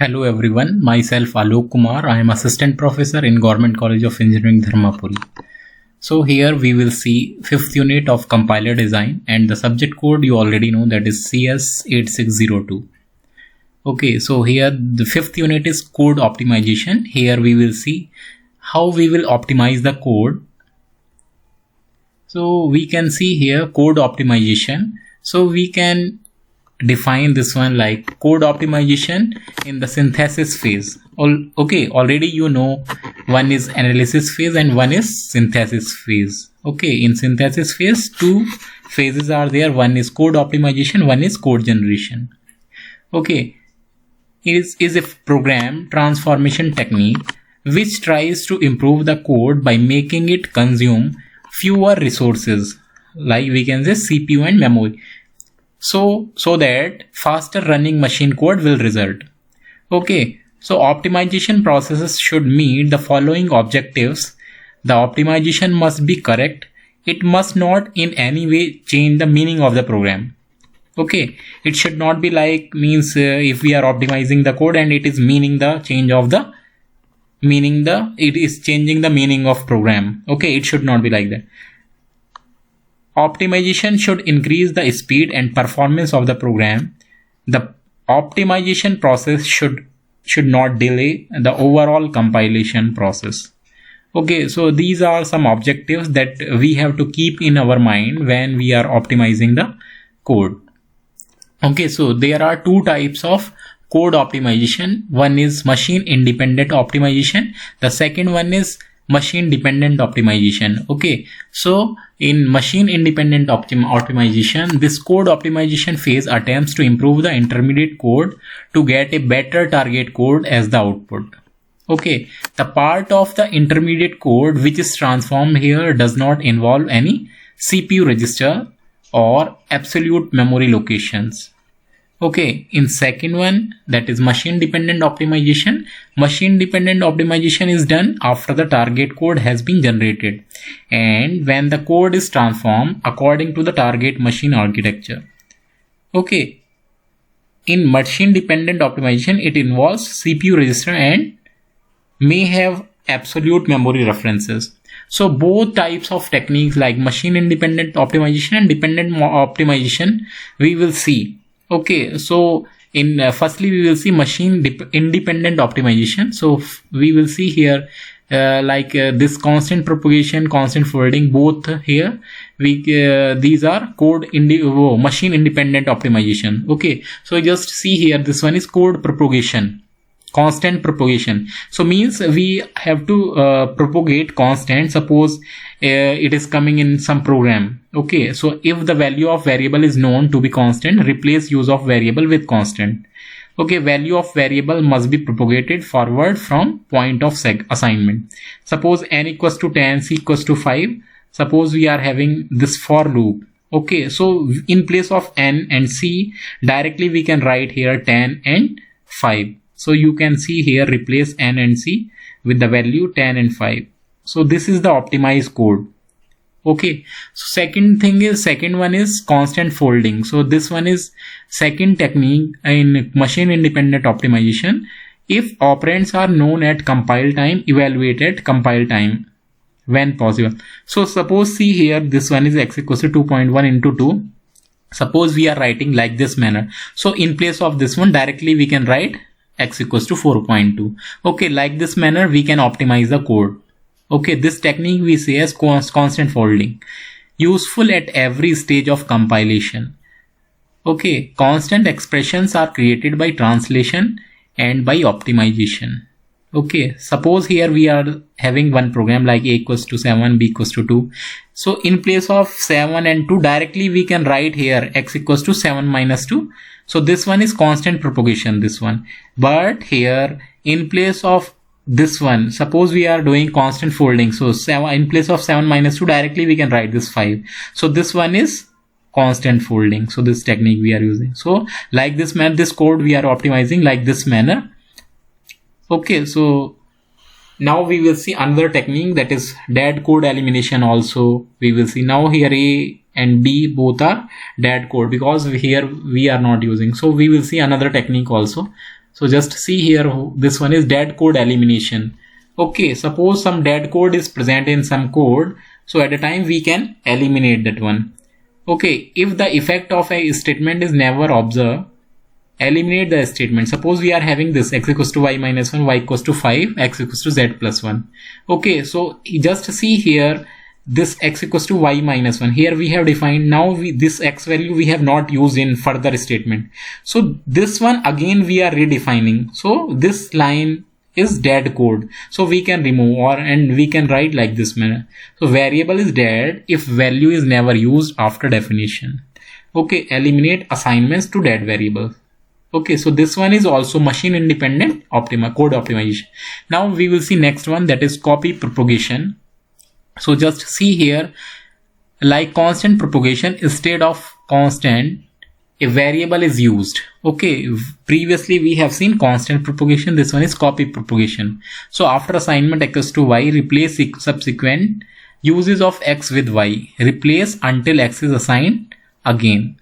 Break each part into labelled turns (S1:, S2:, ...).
S1: Hello everyone, myself Alok Kumar. I am Assistant Professor in Government College of Engineering Dharmapuri. So here we will see 5th unit of compiler design, and the subject code you already know, that is CS8602. Okay, so here the 5th unit is code optimization. Here we will see how we will optimize the code. So we can see here code optimization. So we can define this one like code optimization in the synthesis phase. Already you know one is analysis phase and one is synthesis phase. Okay, in synthesis phase two phases are there. One is code optimization, one is code generation. Okay, is a program transformation technique which tries to improve the code by making it consume fewer resources, like we can say CPU and memory, so that faster running machine code will result. Okay, so optimization processes should meet the following objectives. The optimization must be correct. It must not in any way change the meaning of the program. Okay, it should not be like if we are optimizing the code and it is it is changing the meaning of program. Okay, it should not be like that. Optimization should increase the speed and performance of the program. The optimization process should not delay the overall compilation process. Okay, so these are some objectives that we have to keep in our mind when we are optimizing the code. Okay, so there are two types of code optimization. One is machine independent optimization. The second one is machine dependent optimization. Okay, so in machine independent optimization, this code optimization phase attempts to improve the intermediate code to get a better target code as the output. Okay, the part of the intermediate code which is transformed here does not involve any CPU register or absolute memory locations. Okay, in second one, that is machine dependent optimization. Machine dependent optimization is done after the target code has been generated and when the code is transformed according to the target machine architecture. Okay, in machine dependent optimization, it involves CPU register and may have absolute memory references. So both types of techniques like machine independent optimization and dependent optimization we will see. Okay, so in firstly we will see machine independent optimization. So we will see here this constant propagation, constant folding, both here these are machine independent optimization. Okay, so just see here, this one is code propagation, constant propagation. So means we have to propagate constant. Suppose it is coming in some program. Okay, so if the value of variable is known to be constant, replace use of variable with constant. Okay, value of variable must be propagated forward from point of assignment. Suppose n equals to 10, c equals to 5. Suppose we are having this for loop. Okay, so in place of n and c, directly we can write here 10 and 5. So you can see here, replace n and c with the value 10 and 5. So this is the optimized code. Okay, so second one is constant folding. So this one is second technique in machine independent optimization. If operands are known at compile time, evaluate at compile time when possible. So suppose see here, this one is x equals to 2.1 into 2. Suppose we are writing like this manner. So in place of this one, directly we can write x equals to 4.2. Okay, like this manner we can optimize the code. Okay, this technique we say as constant folding, useful at every stage of compilation. Okay, constant expressions are created by translation and by optimization. Okay, suppose here we are having one program like a equals to 7, b equals to 2. So in place of 7 and 2, directly we can write here x equals to 7 minus 2. So this one is constant propagation, this one. But here in place of this one, suppose we are doing constant folding. So 7 in place of 7 minus 2, directly we can write this 5. So this one is constant folding. So this technique we are using. So like this manner, this code we are optimizing like this manner. Okay, so now we will see another technique, that is dead code elimination. Also we will see now here a and b both are dead code because here we are not using. So we will see another technique also. So just see here, this one is dead code elimination. Okay, suppose some dead code is present in some code, so at a time we can eliminate that one. Okay, if the effect of a statement is never observed, eliminate the statement. Suppose we are having this x equals to y minus 1, y equals to 5, x equals to z plus 1. Okay, so just see here, this x equals to y minus 1. Here we have defined, now this x value we have not used in further statement. So this one again we are redefining. So this line is dead code. So we can remove and we can write like this manner. So variable is dead if value is never used after definition. Okay, eliminate assignments to dead variables. Okay, so this one is also machine independent code optimization. Now we will see next one, that is copy propagation. So just see here, like constant propagation, instead of constant, a variable is used. Okay, previously we have seen constant propagation, this one is copy propagation. So after assignment x to y, replace subsequent uses of x with y, replace until x is assigned again.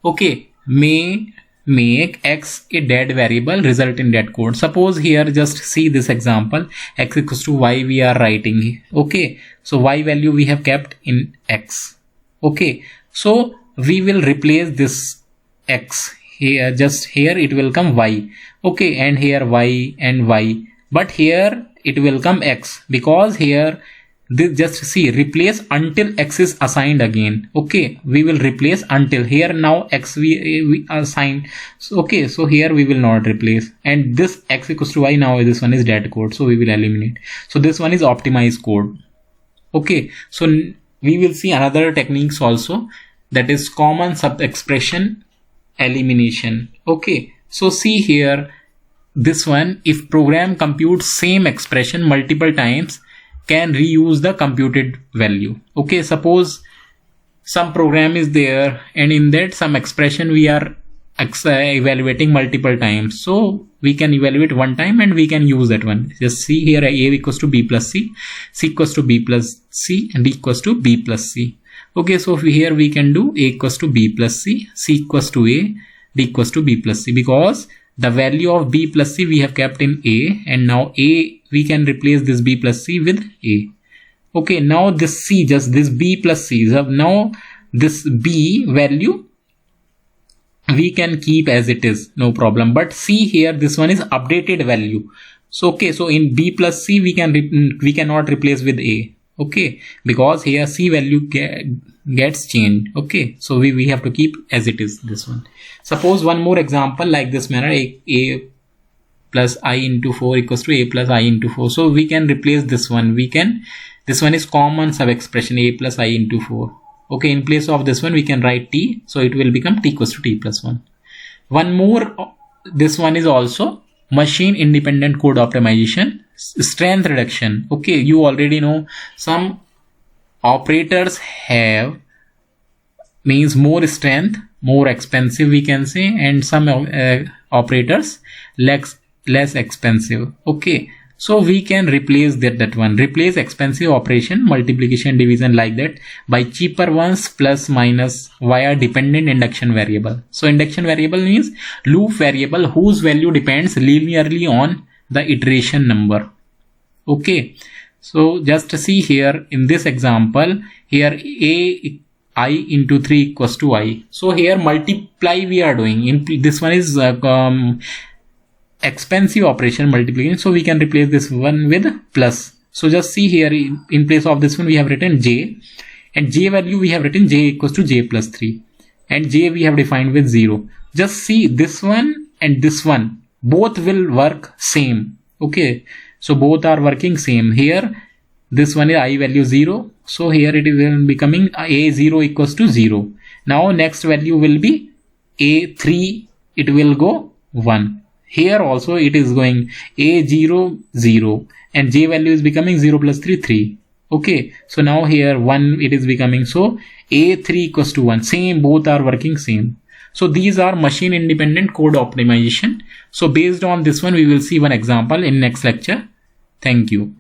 S1: Okay, may make x a dead variable, result in dead code. Suppose here, just see this example, x equals to y we are writing. Okay, so y value we have kept in x. Okay, so we will replace this x here, just here it will come y. Okay, and here y and y, but here it will come x, because here this, just see, replace until x is assigned again. Okay, we will replace until, here now x we assigned. So, okay, so here we will not replace, and this x equals to y, now this one is dead code, so we will eliminate. So this one is optimized code. Okay, so we will see another techniques also, that is common sub expression elimination. Okay, so see here, this one, if program computes same expression multiple times, can reuse the computed value. Okay, suppose some program is there and in that some expression we are evaluating multiple times, so we can evaluate one time and we can use that one. Just see here, a equals to b plus c, c equals to b plus c, and d equals to b plus c. Okay, so here we can do a equals to b plus c, c equals to a, d equals to b plus c, because the value of b plus c we have kept in a, and now a, we can replace this b plus c with a. Okay, now this c, just this b plus c, so now this b value we can keep as it is, no problem. But see here, this one is updated value. So okay, so in b plus c we cannot replace with a. Okay, because here c value gets changed. Okay, so we have to keep as it is, this one. Suppose one more example like this manner, a plus I into 4 equals to a plus I into 4. So we can replace this one. This one is common sub expression, a plus I into 4. Okay, in place of this one we can write t, so it will become t equals to t plus 1. One more, this one is also machine independent code optimization, strength reduction. Okay, you already know some operators have means more strength, more expensive we can say, and some operators less expensive. Okay, so we can replace that one, replace expensive operation, multiplication, division, like that, by cheaper ones plus minus via dependent induction variable. So induction variable means loop variable whose value depends linearly on the iteration number. Okay, so just see here in this example, here a I into 3 equals to I. So here multiply we are doing. This one is expensive operation, multiplication, so we can replace this one with plus. So just see here, in place of this one we have written j, and j value we have written j equals to j plus 3, and j we have defined with 0. Just see this one and this one, both will work same. Okay, so both are working same. Here this one is I value 0, so here it is becoming a0 equals to 0. Now next value will be a3, it will go 1. Here also it is going a0 0, and j value is becoming 0 plus 3 3. Okay, so now here 1 it is becoming, so a3 equals to 1, same, both are working same. So these are machine independent code optimization. So based on this one we will see one example in next lecture. Thank you.